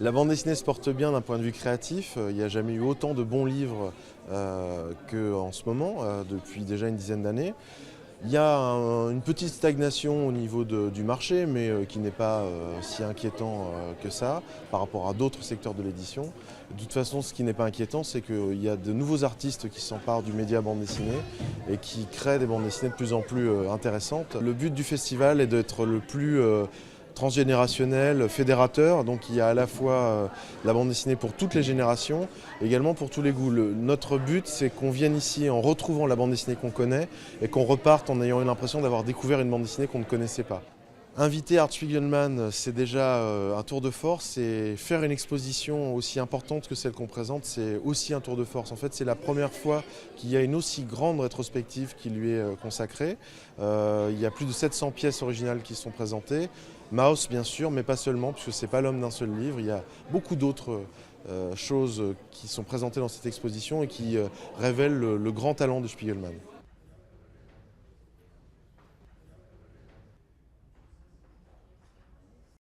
La bande dessinée se porte bien d'un point de vue créatif. Il n'y a jamais eu autant de bons livres qu'en ce moment, depuis déjà une dizaine d'années. Il y a une petite stagnation au niveau du marché, mais qui n'est pas si inquiétant que ça par rapport à d'autres secteurs de l'édition. De toute façon, ce qui n'est pas inquiétant, c'est qu'il y a de nouveaux artistes qui s'emparent du média bande dessinée et qui créent des bandes dessinées de plus en plus intéressantes. Le but du festival est d'être le plus transgénérationnel, fédérateur, donc il y a à la fois la bande dessinée pour toutes les générations, également pour tous les goûts. Notre but, c'est qu'on vienne ici en retrouvant la bande dessinée qu'on connaît et qu'on reparte en ayant eu l'impression d'avoir découvert une bande dessinée qu'on ne connaissait pas. Inviter Art Spiegelman, c'est déjà un tour de force, et faire une exposition aussi importante que celle qu'on présente, c'est aussi un tour de force. En fait, c'est la première fois qu'il y a une aussi grande rétrospective qui lui est consacrée. Il y a plus de 700 pièces originales qui sont présentées. Maus, bien sûr, mais pas seulement, puisque ce n'est pas l'homme d'un seul livre. Il y a beaucoup d'autres choses qui sont présentées dans cette exposition et qui révèlent le grand talent de Spiegelman.